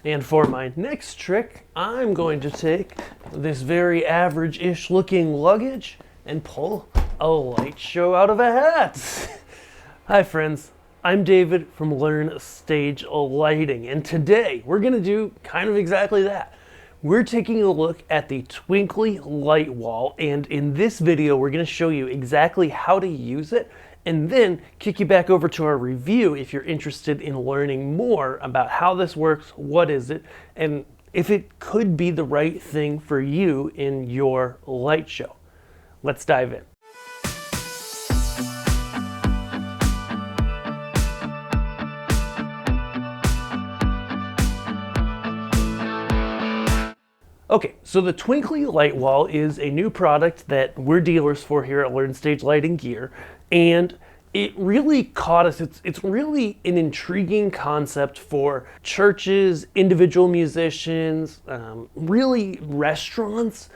And for my next trick, I'm going to take this very average-ish looking luggage and pull a light show out of a hat. Hi friends, I'm David from Learn Stage Lighting, and today we're going to do kind of exactly that. We're taking a look at the Twinkly LightWall, and in this video we're going to show you exactly how to use it and then kick you back over to our review if you're interested in learning more about how this works, what is it, and if it could be the right thing for you in your light show. Let's dive in. Okay, so the Twinkly LightWall is a new product that we're dealers for here at Learn Stage Lighting Gear, and it really caught us. It's really an intriguing concept for churches, individual musicians, really restaurants,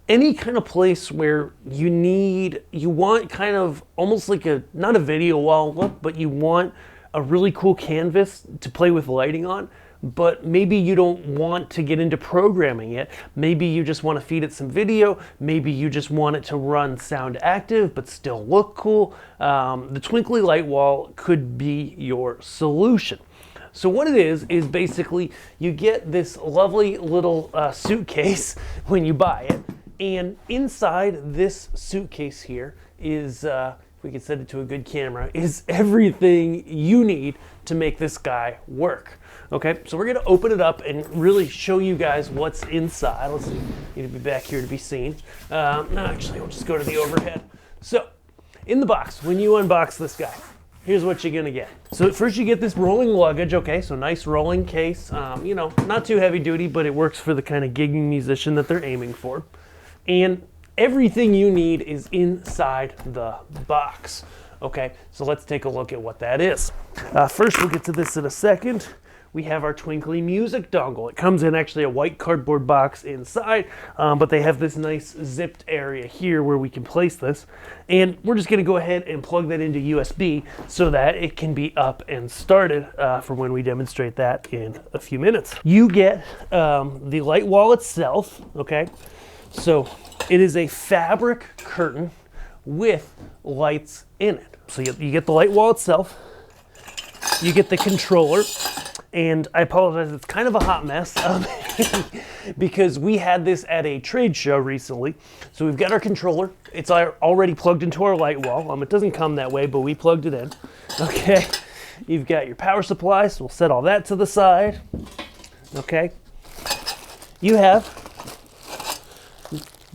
any kind of place where you want kind of almost like not a video wall look, but you want a really cool canvas to play with lighting on. But maybe you don't want to get into programming it. Maybe you just want to feed it some video. Maybe you just want it to run Sound-Active but still look cool. The Twinkly LightWall could be your solution. So what it is basically you get this lovely little suitcase when you buy it, and inside this suitcase here is, if we can set it to a good camera, is everything you need to make this guy work. Okay, so we're gonna open it up and really show you guys what's inside. Let's see, need to be back here to be seen. No, actually, we'll just go to the overhead. So, in the box, when you unbox this guy, here's what you're gonna get. So first you get this rolling luggage, okay, so nice rolling case. You know, not too heavy duty, but it works for the kind of gigging musician that they're aiming for. And everything you need is inside the box. Okay, so let's take a look at what that is. First, we'll get to this in a second. We have our Twinkly music dongle. It comes in actually a white cardboard box inside, but they have this nice zipped area here where we can place this. And we're just gonna go ahead and plug that into USB so that it can be up and started for when we demonstrate that in a few minutes. You get the light wall itself, okay? So it is a fabric curtain with lights in it. So you get the light wall itself, you get the controller, and I apologize, it's kind of a hot mess because we had this at a trade show recently. So we've got our controller. It's already plugged into our light wall. It doesn't come that way, but we plugged it in. Okay, you've got your power supply, so we'll set all that to the side. Okay, you have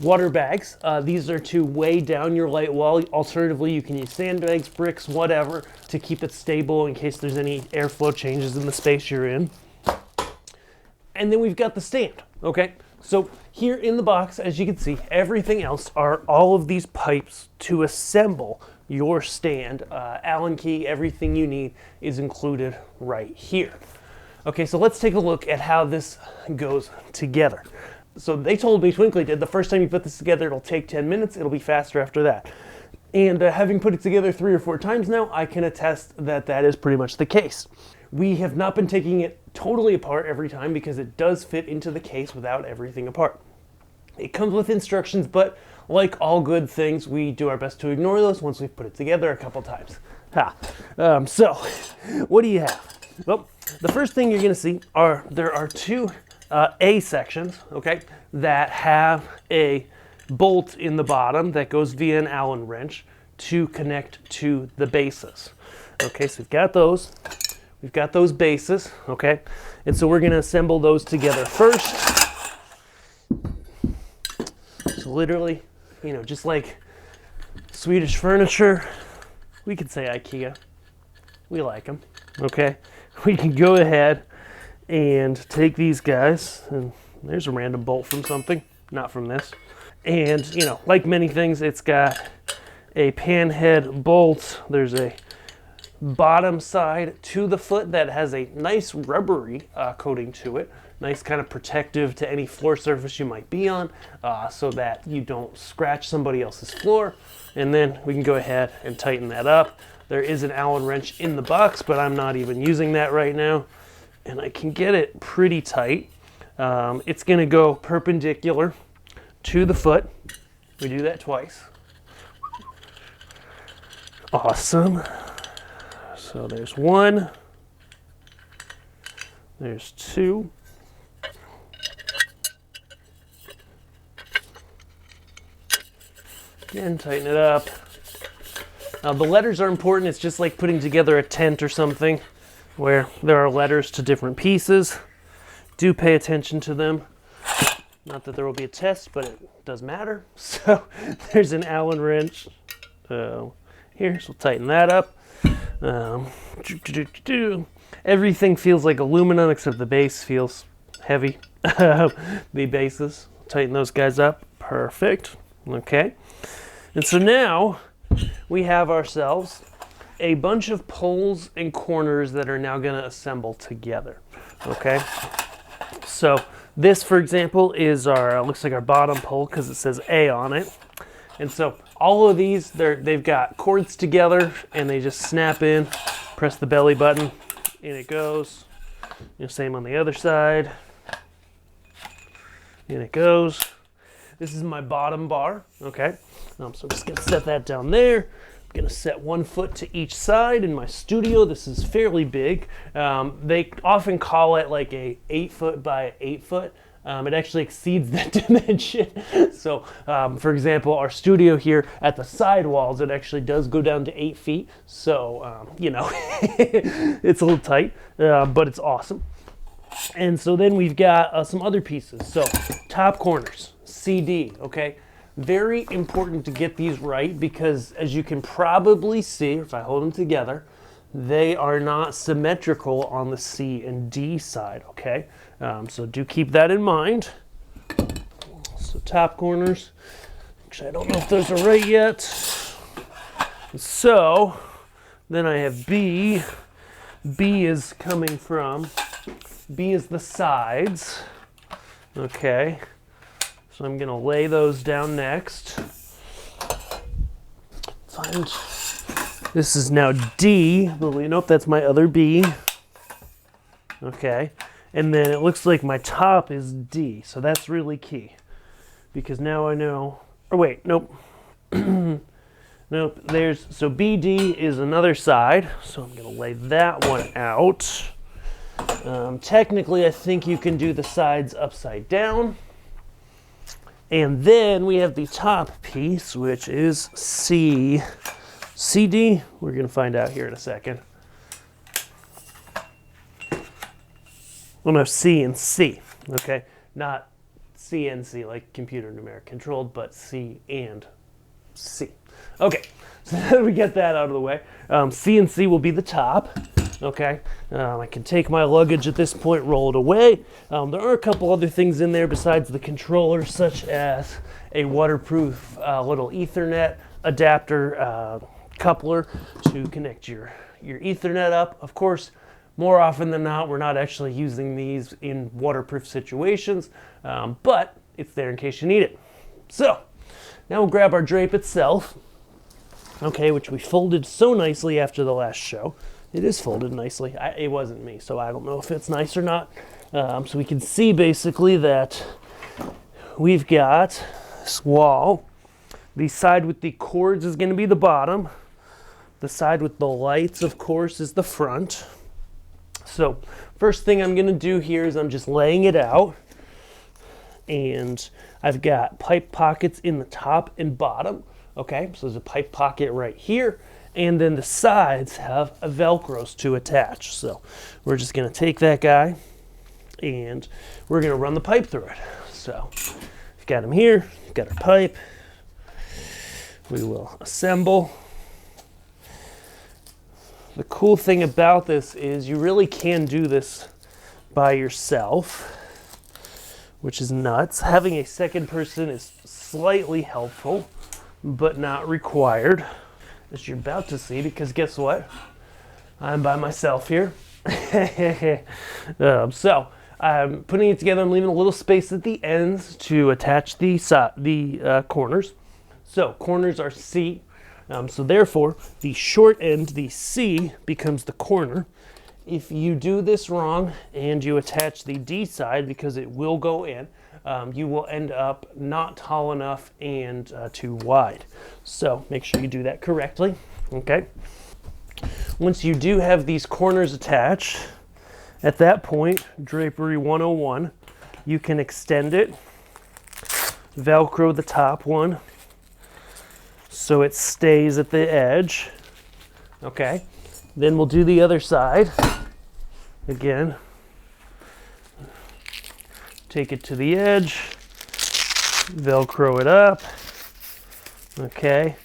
water bags. These are to weigh down your light wall. Alternatively, you can use sandbags, bricks, whatever, to keep it stable in case there's any airflow changes in the space you're in. And then we've got the stand, okay? So here in the box, as you can see, everything else are all of these pipes to assemble your stand. Allen key, everything you need is included right here. Okay, so let's take a look at how this goes together. So they told me, Twinkly did, the first time you put this together, it'll take 10 minutes, it'll be faster after that. And having put it together 3 or 4 times now, I can attest that that is pretty much the case. We have not been taking it totally apart every time because it does fit into the case without everything apart. It comes with instructions, but like all good things, we do our best to ignore those once we've put it together a couple times. So, what do you have? Well, the first thing you're gonna see there are 2 A sections, okay, that have a bolt in the bottom that goes via an Allen wrench to connect to the bases. Okay, so we've got those bases, okay, and so we're going to assemble those together first. So literally, you know, just like Swedish furniture, we could say IKEA, we like them, okay, we can go ahead and take these guys, and there's a random bolt from something, not from this. And, you know, like many things, it's got a panhead bolt. There's a bottom side to the foot that has a nice rubbery coating to it. Nice kind of protective to any floor surface you might be on so that you don't scratch somebody else's floor. And then we can go ahead and tighten that up. There is an Allen wrench in the box, but I'm not even using that right now. and I can get it pretty tight. It's going to go perpendicular to the foot. We do that twice. Awesome. So there's one, there's two. Again, tighten it up. Now the letters are important. It's just like putting together a tent or something where there are letters to different pieces. Do pay attention to them. Not that there will be a test, but it does matter. So there's an Allen wrench here, so tighten that up. Everything feels like aluminum except the base feels heavy. The bases, tighten those guys up. Perfect. Okay. And so now we have ourselves a bunch of poles and corners that are now going to assemble together. Okay. So this, for example, is our, looks like our bottom pole because it says A on it. And so all of these, they've got cords together and they just snap in, press the belly button, and it goes. Same on the other side. And it goes. This is my bottom bar, okay? So I'm just gonna set that down there. I'm gonna set 1 foot to each side. In my studio, this is fairly big. They often call it like a 8 foot by 8 foot. It actually exceeds that dimension. So, for example, our studio here at the side walls, it actually does go down to 8 feet. So, you know, it's a little tight, but it's awesome. And so then we've got some other pieces. So, top corners, CD, okay? Very important to get these right because as you can probably see, if I hold them together, they are not symmetrical on the C and D side, okay? So do keep that in mind. So top corners, actually I don't know if those are right yet. So then I have B. B is coming from, B is the sides, okay? So I'm gonna lay those down next. Find, this is now D, nope, that's my other B. Okay, and then it looks like my top is D, so that's really key. Because now I know, or wait, nope. Nope, so BD is another side, so I'm gonna lay that one out. Technically, I think you can do the sides upside down. And then we have the top piece, which is C. CD, we're going to find out here in a second. Well, no, C and C, okay? Not CNC, like computer numeric controlled, but C and C. Okay, so now we get that out of the way. C and C will be the top. Okay, I can take my luggage at this point, roll it away. There are a couple other things in there besides the controller, such as a waterproof little Ethernet adapter coupler to connect your Ethernet up. Of course, more often than not, we're not actually using these in waterproof situations, but it's there in case you need it. So, now we'll grab our drape itself, okay, which we folded so nicely after the last show. It is folded nicely. It wasn't me, so I don't know if it's nice or not. So we can see basically that we've got this wall. The side with the cords is going to be the bottom. The side with the lights, of course, is the front. So first thing I'm going to do here is I'm just laying it out. And I've got pipe pockets in the top and bottom. Okay, so there's a pipe pocket right here. And then the sides have a Velcros to attach. So we're just going to take that guy and we're going to run the pipe through it. So we've got him here, we've got our pipe. We will assemble. The cool thing about this is you really can do this by yourself, which is nuts. Having a second person is slightly helpful, but not required. As you're about to see, because guess what? I'm by myself here. So I'm putting it together. I'm leaving a little space at the ends to attach the corners. So corners are C. So therefore, the short end, the C, becomes the corner, if you do this wrong and you attach the D side, because it will go in, you will end up not tall enough and too wide. So make sure you do that correctly, okay? Once you do have these corners attached, at that point, Drapery 101, you can extend it, Velcro the top one so it stays at the edge, okay? Then we'll do the other side. Again, take it to the edge, Velcro it up, okay?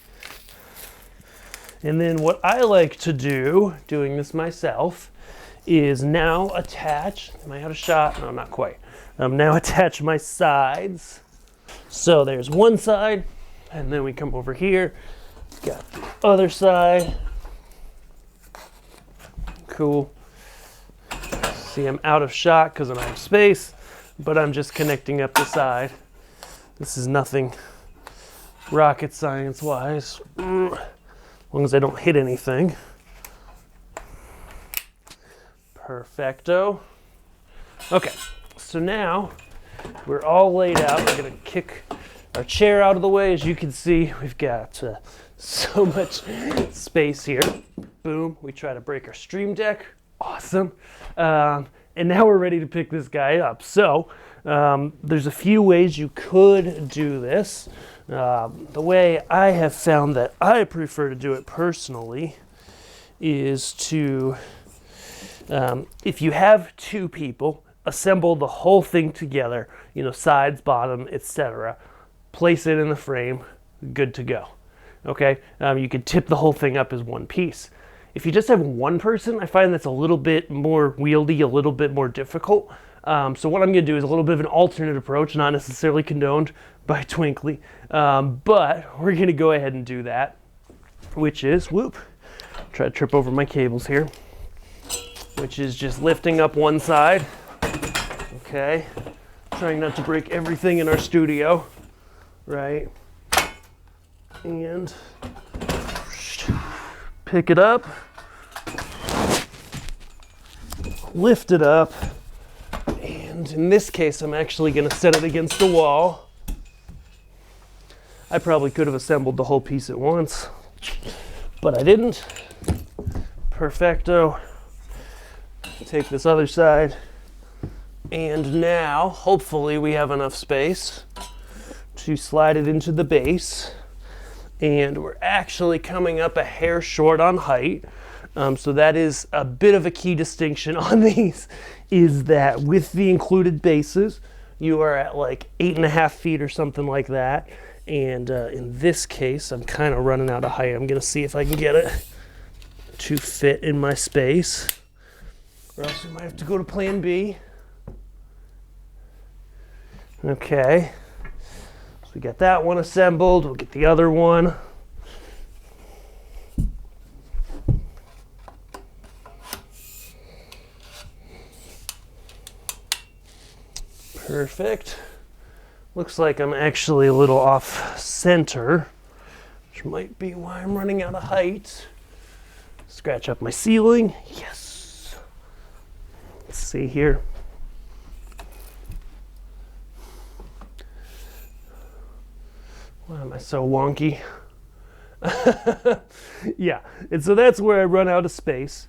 And then what I like to do, doing this myself, is now attach, am I out of shot? No, not quite. Now attach my sides. So there's one side, and then we come over here, got the other side. Cool. See, I'm out of shot because I'm out of space, but I'm just connecting up the side. This is nothing rocket science wise, as long as I don't hit anything. Perfecto. Okay, so now we're all laid out. We're gonna kick our chair out of the way. As you can see, we've got so much space here. Boom, we try to break our stream deck. Awesome. And now we're ready to pick this guy up. So there's a few ways you could do this. The way I have found that I prefer to do it personally is to, if you have two people, assemble the whole thing together, you know, sides, bottom, etc. Place it in the frame, good to go. Okay, you can tip the whole thing up as one piece. If you just have one person, I find that's a little bit more wieldy, a little bit more difficult. So what I'm gonna do is a little bit of an alternate approach, not necessarily condoned by Twinkly, but we're gonna go ahead and do that, which is, whoop, try to trip over my cables here, which is just lifting up one side, okay? Trying not to break everything in our studio, right? And pick it up, lift it up, and in this case, I'm actually gonna set it against the wall. I probably could have assembled the whole piece at once, but I didn't. Perfecto. Take this other side, and now, hopefully, we have enough space to slide it into the base. And we're actually coming up a hair short on height. So that is a bit of a key distinction on these, is that with the included bases, you are at like 8.5 feet or something like that. And in this case, I'm kind of running out of height. I'm gonna see if I can get it to fit in my space, or else we might have to go to plan B. Okay. We got that one assembled, we'll get the other one. Perfect. Looks like I'm actually a little off center, which might be why I'm running out of height. Scratch up my ceiling, yes. Let's see here. Why am I so wonky? Yeah, and so that's where I run out of space.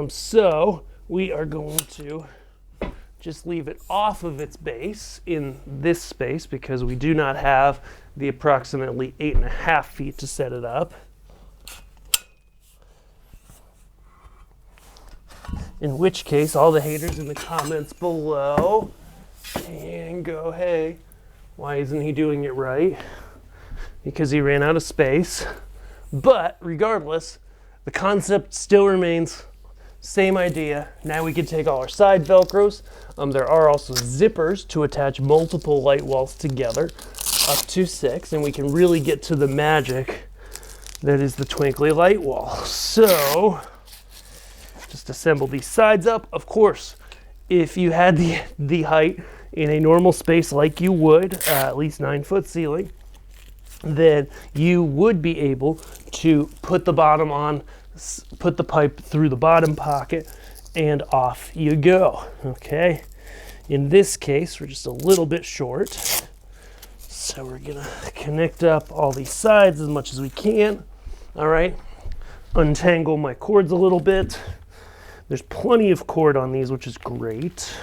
So we are going to just leave it off of its base in this space because we do not have the approximately 8.5 feet to set it up. In which case, all the haters in the comments below can go, hey, why isn't he doing it right? Because he ran out of space. But regardless, the concept still remains same idea. Now we can take all our side Velcros. There are also zippers to attach multiple light walls together, up to 6, and we can really get to the magic that is the Twinkly LightWall. So just assemble these sides up. Of course, if you had the height in a normal space like you would, at least 9-foot ceiling, then you would be able to put the bottom on, put the pipe through the bottom pocket, and off you go. Okay, in this case we're just a little bit short, so we're gonna connect up all these sides as much as we can. All right, untangle my cords a little bit. There's plenty of cord on these, which is great.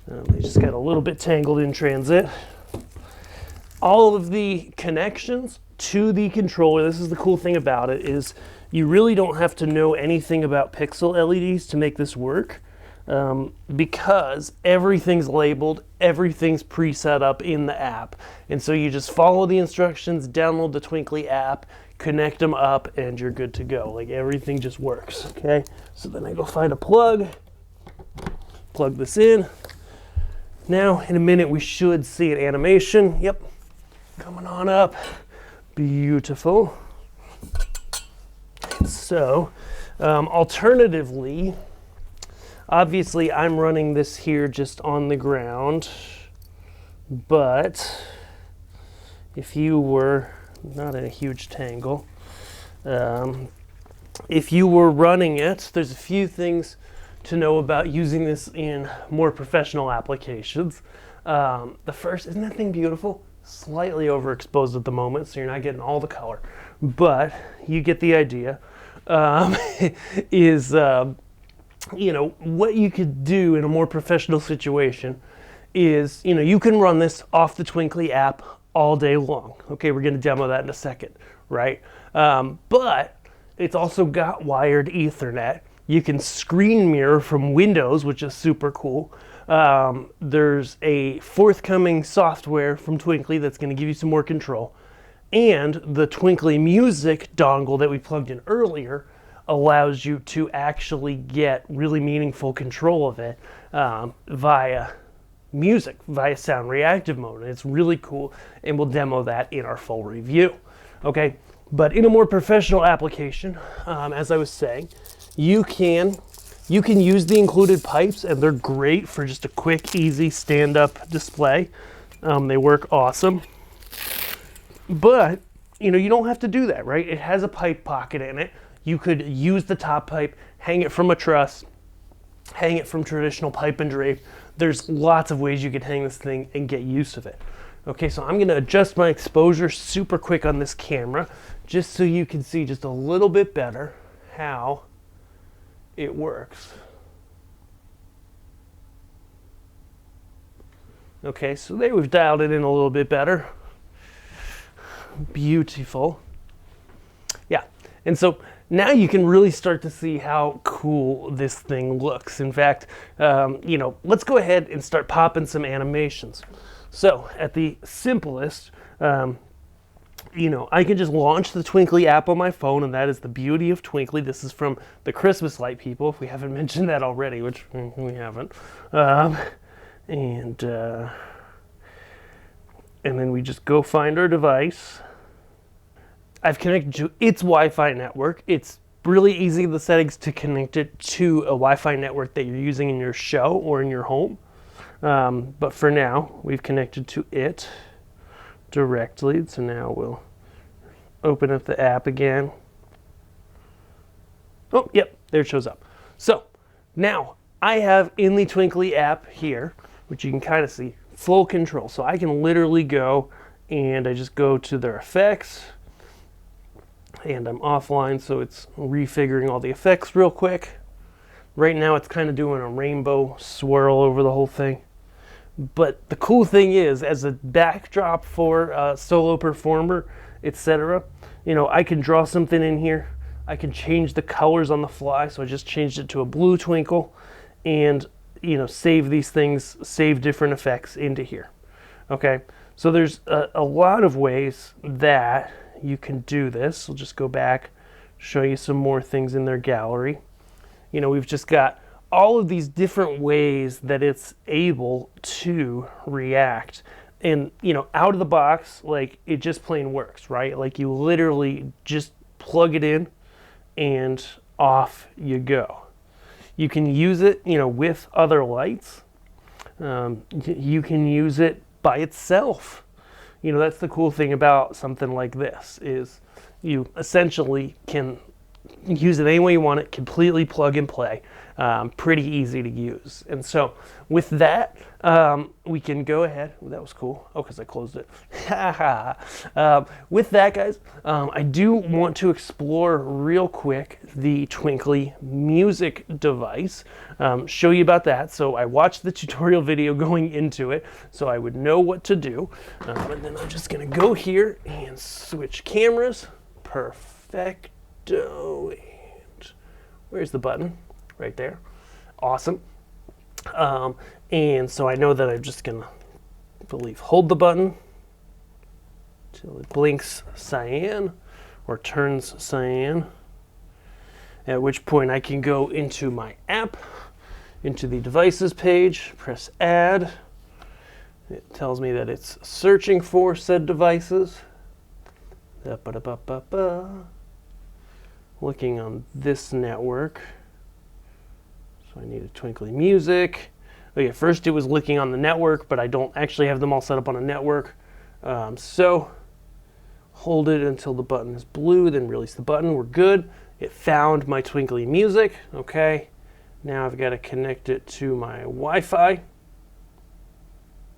They just got a little bit tangled in transit. All of the connections to the controller, this is the cool thing about it, is you really don't have to know anything about pixel LEDs to make this work, because everything's labeled, everything's pre-set up in the app. And so you just follow the instructions, download the Twinkly app, connect them up, and you're good to go. Like, everything just works, okay? So then I go find a plug this in. Now, in a minute, we should see an animation. Yep, coming on up. Beautiful. So, alternatively, obviously I'm running this here just on the ground, but if you were not in a huge tangle, if you were running it, there's a few things to know about using this in more professional applications. The first, isn't that thing beautiful? Slightly overexposed at the moment, so you're not getting all the color, but you get the idea. You know, what you could do in a more professional situation is, you know, you can run this off the Twinkly app all day long. Okay, we're going to demo that in a second, right? But it's also got wired Ethernet. You can screen mirror from Windows, which is super cool. There's a forthcoming software from Twinkly that's going to give you some more control. And the Twinkly Music dongle that we plugged in earlier allows you to actually get really meaningful control of it via music, via Sound-Reactive mode. And it's really cool, and we'll demo that in our full review. Okay, but in a more professional application, as I was saying, you can use the included pipes, and they're great for just a quick, easy stand-up display. They work awesome. But, you know, you don't have to do that, right? It has a pipe pocket in it. You could use the top pipe, hang it from a truss, hang it from traditional pipe and drape. There's lots of ways you could hang this thing and get use of it. Okay, so I'm gonna adjust my exposure super quick on this camera, just so you can see just a little bit better how it works. Okay, so there we've dialed it in a little bit better. Beautiful. Yeah, and so now you can really start to see how cool this thing looks. In fact, you know, let's go ahead and start popping some animations. So at the simplest, you know, I can just launch the Twinkly app on my phone, and that is the beauty of Twinkly. This is from the Christmas light people, if we haven't mentioned that already, which we haven't. And then we just go find our device. I've connected to its Wi-Fi network. It's really easy, the settings, to connect it to a Wi-Fi network that you're using in your show or in your home. But for now, we've connected to it directly. So now we'll open up the app again. Oh, yep, there it shows up. So now I have in the Twinkly app here, which you can kind of see, full control. So I can literally go and I just go to their effects, and I'm offline, so it's refiguring all the effects real quick. Right now it's kind of doing a rainbow swirl over the whole thing. But the cool thing is, as a backdrop for a solo performer, etc., you know, I can draw something in here. I can change the colors on the fly, so I just changed it to a blue twinkle, and, you know, save these things, save different effects into here. Okay, so there's a lot of ways that you can do this. We'll just go back, show you some more things in their gallery. You know, we've just got all of these different ways that it's able to react. And, you know, out of the box, like, it just plain works, right? Like, you literally just plug it in and off you go. You can use it, you know, with other lights. You can use it by itself. You know, that's the cool thing about something like this, is you essentially can use it any way you want it, completely plug and play. Pretty easy to use. And so with that, we can go ahead. Ooh, that was cool. Oh, because I closed it. With that, guys, I do want to explore real quick the Twinkly music device, show you about that. So I watched the tutorial video going into it, so I would know what to do. And then I'm just going to go here and switch cameras. Perfecto. And where's the button? Right there. Awesome. And so I know that I'm just going to, I believe, hold the button till it blinks cyan or turns cyan, at which point I can go into my app, into the devices page, press add. It tells me that it's searching for said devices. Looking on this network. So I need a Twinkly music. Okay, first it was looking on the network, but I don't actually have them all set up on a network. So hold it until the button is blue, then release the button. We're good. It found my Twinkly music. Okay, now I've got to connect it to my Wi-Fi.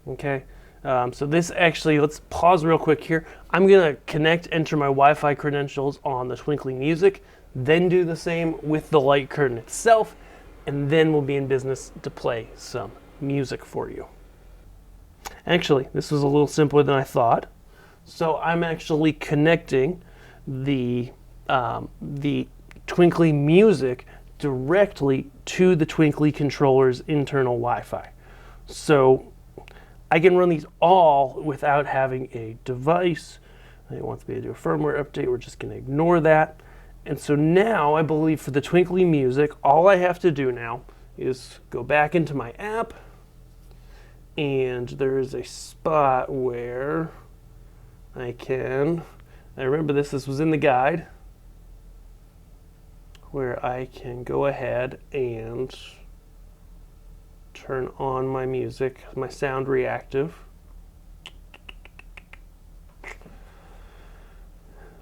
Okay, so this actually, let's pause real quick here. I'm going to enter my Wi-Fi credentials on the Twinkly music, then do the same with the light curtain itself, and then we'll be in business to play some music for you. Actually, this was a little simpler than I thought. So I'm actually connecting the Twinkly music directly to the Twinkly controller's internal Wi-Fi. So I can run these all without having a device. It wants me to do a firmware update. We're just going to ignore that. And so now I believe for the Twinkly music, all I have to do now is go back into my app, and there is a spot where I remember this was in the guide, where I can go ahead and turn on my music, my Sound-Reactive.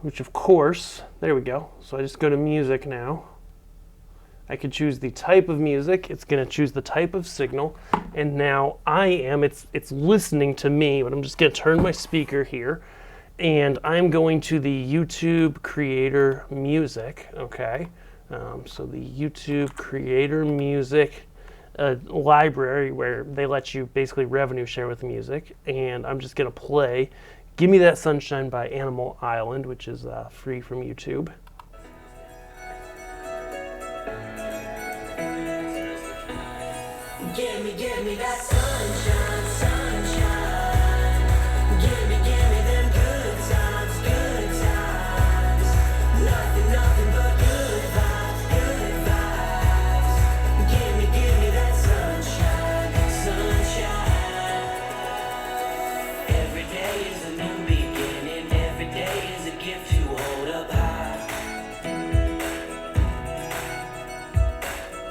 Which of course, there we go. So I just go to music now. I could choose the type of music. It's going to choose the type of signal. And now it's listening to me, but I'm just going to turn my speaker here. And I'm going to the YouTube Creator Music, okay? So the YouTube Creator Music library where they let you basically revenue share with music. And I'm just going to play Give Me That Sunshine by Animal Island, which is free from YouTube. Give me that sunshine, sunshine. Give me them good times, good times. Nothing but good vibes, good vibes. Give me that sunshine, sunshine. Every day is a new beginning. Every day is a gift to hold up high.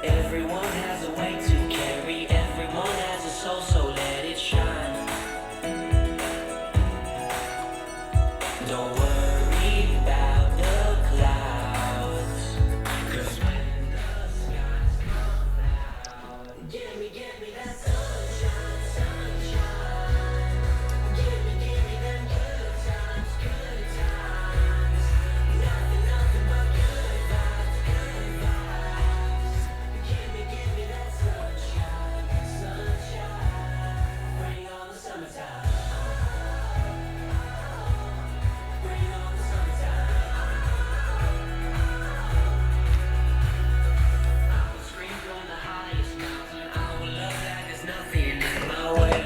Everyone has a way to carry. Everyone has a soul, so let it shine. Don't worry about the clouds, 'cause when the skies come out, give me that sunshine, sunshine. Give me them good times, good times. Nothing but good vibes, good vibes. Give me that sunshine, sunshine. Bring on the summertime. Bring on the summertime. I will scream from the highest mountain. I will love like there's nothing in my way.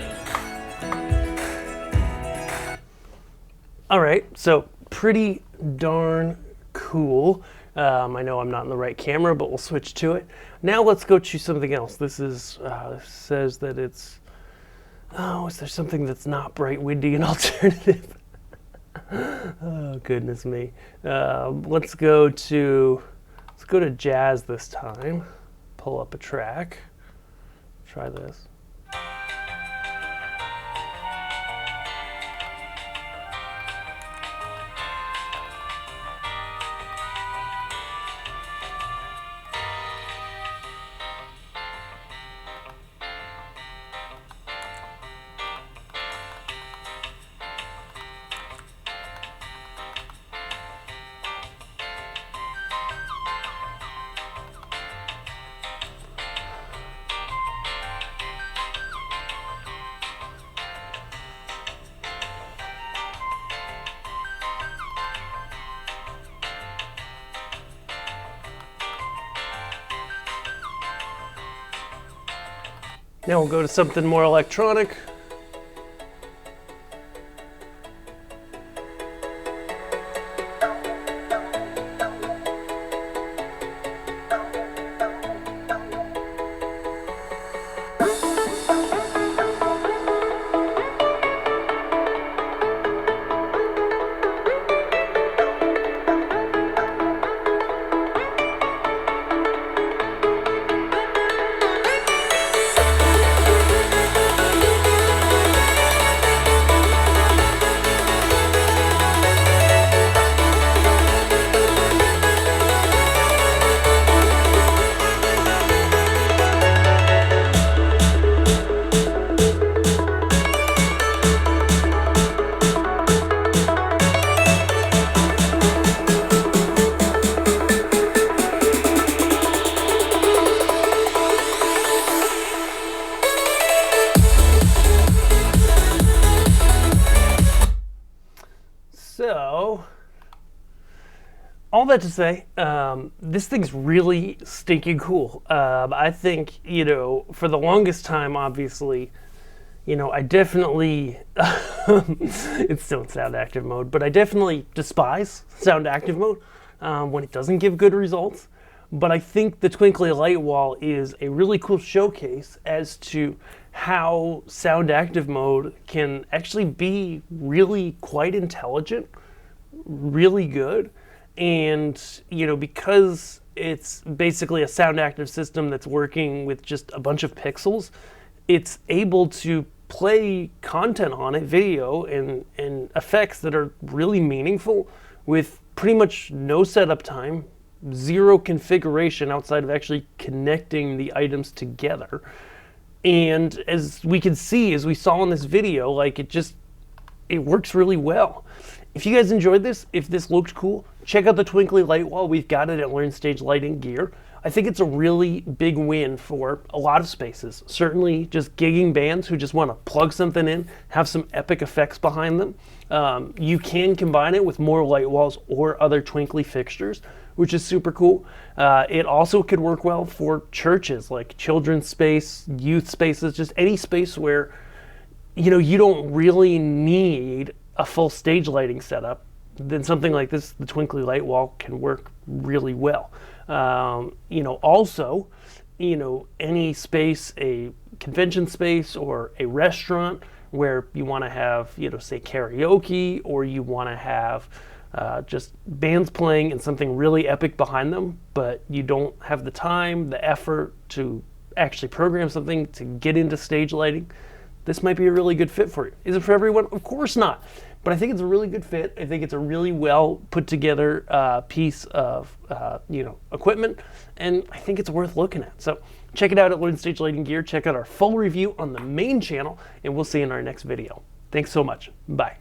All right, so pretty darn cool. I know I'm not in the right camera, but we'll switch to it. Now let's go choose something else. This is says that it's, is there something that's not bright, windy, and alternative? Oh goodness me. Let's go to jazz this time. Pull up a track. Try this. Now we'll go to something more electronic. So, all that to say, this thing's really stinking cool. I think, for the longest time, obviously, I definitely, it's still in sound active mode, but I definitely despise sound active mode when it doesn't give good results. But I think the Twinkly LightWall is a really cool showcase as to how sound active mode can actually be really quite intelligent, really good. And, because it's basically a sound active system that's working with just a bunch of pixels, it's able to play content on it, video and effects that are really meaningful with pretty much no setup time, zero configuration outside of actually connecting the items together. And as we can see, as we saw in this video, like it works really well. If you guys enjoyed this, if this looked cool, check out the Twinkly LightWall. We've got it at Learn Stage Lighting Gear. I think it's a really big win for a lot of spaces. Certainly just gigging bands who just want to plug something in, have some epic effects behind them. You can combine it with more light walls or other Twinkly fixtures, which is super cool. It also could work well for churches, like children's space, youth spaces, just any space where you don't really need a full stage lighting setup. Then something like this, the Twinkly LightWall, can work really well. Also, any space, a convention space or a restaurant where you want to have, say karaoke, or you want to have just bands playing and something really epic behind them, but you don't have the time, the effort to actually program something to get into stage lighting, this might be a really good fit for you. Is it for everyone? Of course not. But I think it's a really good fit. I think it's a really well put together piece of equipment, and I think it's worth looking at. So check it out at Learn Stage Lighting Gear. Check out our full review on the main channel, and we'll see you in our next video. Thanks so much. Bye.